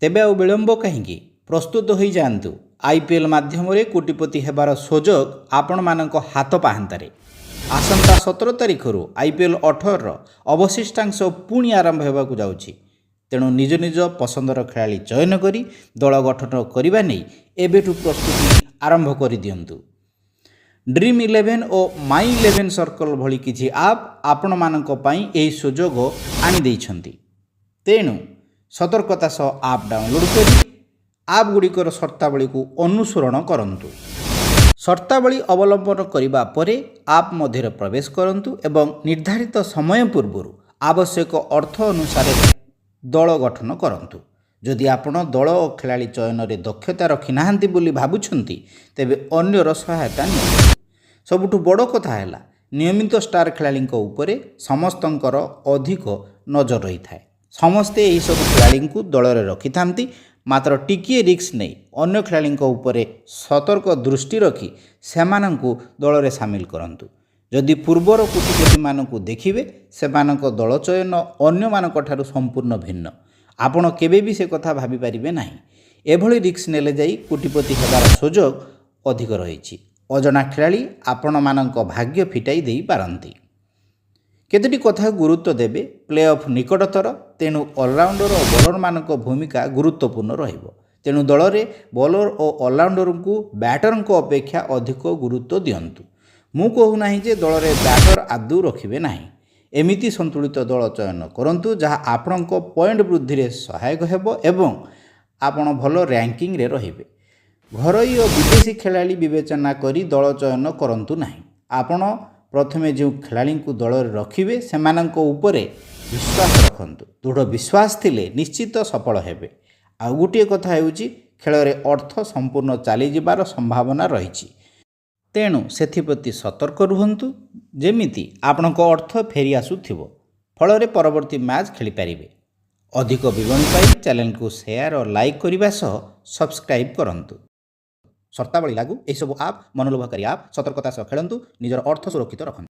ତେବେ ଆଉ ବିଳମ୍ବ କାହିଁକି? ପ୍ରସ୍ତୁତ ହୋଇଯାଆନ୍ତୁ। IPL ମାଧ୍ୟମରେ କୋଟିପତି ହେବାର ସୁଯୋଗ ଆପଣମାନଙ୍କ ହାତ ପାହାନ୍ତାରେ। ଆସନ୍ତା 17 ତାରିଖରୁ IPL 18ର ଅବଶିଷ୍ଟାଂଶ ପୁଣି ଆରମ୍ଭ ହେବାକୁ ଯାଉଛି। ତେଣୁ ନିଜ ନିଜ ପସନ୍ଦର ଖେଳାଳି ଚୟନ କରି ଦଳ ଗଠନ କରିବା ନେଇ ଏବେଠୁ ପ୍ରସ୍ତୁତି ଆରମ୍ଭ କରିଦିଅନ୍ତୁ। ଡ୍ରିମ୍ 11 ଓ ମାଇ 11 ସର୍କଲ୍ ଭଳି କିଛି ଆପ୍ ଆପଣମାନଙ୍କ ପାଇଁ ଏହି ସୁଯୋଗ ଆଣିଦେଇଛନ୍ତି। ତେଣୁ ସତର୍କତା ସହ ଆପ୍ ଡାଉନଲୋଡ୍ କରି ଆପ୍ ଗୁଡ଼ିକର ସର୍ତ୍ତାବଳୀକୁ ଅନୁସରଣ କରନ୍ତୁ। ସର୍ତ୍ତାବଳୀ ଅବଲମ୍ବନ କରିବା ପରେ ଆପ୍ ମଧ୍ୟରେ ପ୍ରବେଶ କରନ୍ତୁ ଏବଂ ନିର୍ଦ୍ଧାରିତ ସମୟ ପୂର୍ବରୁ ଆବଶ୍ୟକ ଅର୍ଥ ଅନୁସାରେ ଦଳ ଗଠନ କରନ୍ତୁ। ଯଦି ଆପଣ ଦଳ ଓ ଖେଳାଳି ଚୟନରେ ଦକ୍ଷତା ରଖିନାହାନ୍ତି ବୋଲି ଭାବୁଛନ୍ତି, ତେବେ ଅନ୍ୟର ସହାୟତା ନିଅନ୍ତୁ। ସବୁଠୁ ବଡ଼ କଥା ହେଲା, ନିୟମିତ ଷ୍ଟାର ଖେଳାଳିଙ୍କ ଉପରେ ସମସ୍ତଙ୍କର ଅଧିକ ନଜର ରହିଥାଏ। ସମସ୍ତେ ଏହିସବୁ ଖେଳାଳିଙ୍କୁ ଦଳରେ ରଖିଥାନ୍ତି, ମାତ୍ର ଟିକିଏ ରିସ୍କ ନେଇ ଅନ୍ୟ ଖେଳାଳିଙ୍କ ଉପରେ ସତର୍କ ଦୃଷ୍ଟି ରଖି ସେମାନଙ୍କୁ ଦଳରେ ସାମିଲ କରନ୍ତୁ। ଯଦି ପୂର୍ବର କୋଟିପତିମାନଙ୍କୁ ଦେଖିବେ, ସେମାନଙ୍କ ଦଳ ଚୟନ ଅନ୍ୟମାନଙ୍କଠାରୁ ସମ୍ପୂର୍ଣ୍ଣ ଭିନ୍ନ। ଆପଣ କେବେ ବି ସେ କଥା ଭାବିପାରିବେ ନାହିଁ। ଏଭଳି ରିସ୍କ ନେଲେ ଯାଇ କୋଟିପତି ହେବାର ସୁଯୋଗ ଅଧିକ ରହିଛି। ଅଜଣା ଖେଳାଳି ଆପଣମାନଙ୍କ ଭାଗ୍ୟ ଫିଟାଇ ଦେଇପାରନ୍ତି। କେତୋଟି କଥାକୁ ଗୁରୁତ୍ୱ ଦେବେ। ପ୍ଲେ ଅଫ୍ ନିକଟତର, ତେଣୁ ଅଲରାଉଣ୍ଡର ଓ ବୋଲରମାନଙ୍କ ଭୂମିକା ଗୁରୁତ୍ୱପୂର୍ଣ୍ଣ ରହିବ। ତେଣୁ ଦଳରେ ବୋଲର ଓ ଅଲରାଉଣ୍ଡରଙ୍କୁ ବ୍ୟାଟରଙ୍କ ଅପେକ୍ଷା ଅଧିକ ଗୁରୁତ୍ୱ ଦିଅନ୍ତୁ। ମୁଁ କହୁନାହିଁ ଯେ ଦଳରେ ବ୍ୟାଟର ଆଦୌ ରଖିବେ ନାହିଁ। ଏମିତି ସନ୍ତୁଳିତ ଦଳ ଚୟନ କରନ୍ତୁ ଯାହା ଆପଣଙ୍କ ପଏଣ୍ଟ ବୃଦ୍ଧିରେ ସହାୟକ ହେବ ଏବଂ ଆପଣ ଭଲ ର୍ୟାଙ୍କିଙ୍ଗରେ ରହିବେ। ଘରୋଇ ଓ ବିଦେଶୀ ଖେଳାଳି ବିବେଚନା କରି ଦଳ ଚୟନ କରନ୍ତୁ ନାହିଁ। ଆପଣ ପ୍ରଥମେ ଯେଉଁ ଖେଳାଳିଙ୍କୁ ଦଳରେ ରଖିବେ ସେମାନଙ୍କ ଉପରେ ବିଶ୍ୱାସ ରଖନ୍ତୁ। ଦୃଢ଼ ବିଶ୍ୱାସ ଥିଲେ ନିଶ୍ଚିତ ସଫଳ ହେବେ। ଆଉ ଗୋଟିଏ କଥା ହେଉଛି, ଖେଳରେ ଅର୍ଥ ସମ୍ପୂର୍ଣ୍ଣ ଚାଲିଯିବାର ସମ୍ଭାବନା ରହିଛି। ତେଣୁ ସେଥିପ୍ରତି ସତର୍କ ରୁହନ୍ତୁ, ଯେମିତି ଆପଣଙ୍କ ଅର୍ଥ ଫେରି ଆସୁଥିବ, ଫଳରେ ପରବର୍ତ୍ତୀ ମ୍ୟାଚ୍ ଖେଳିପାରିବେ। ଅଧିକ ବିବରଣୀ ପାଇଁ ଚ୍ୟାନେଲକୁ ସେୟାର ଓ ଲାଇକ୍ କରିବା ସହ ସବସ୍କ୍ରାଇବ୍ କରନ୍ତୁ। ସର୍ତ୍ତାବଳୀ ଲାଗୁ। ଏହିସବୁ ଆପ୍ ମନୋଲୋଭକାରୀ ଆପ୍। ସତର୍କତା ସହ ଖେଳନ୍ତୁ। ନିଜର ଅର୍ଥ ସୁରକ୍ଷିତ ରଖନ୍ତୁ।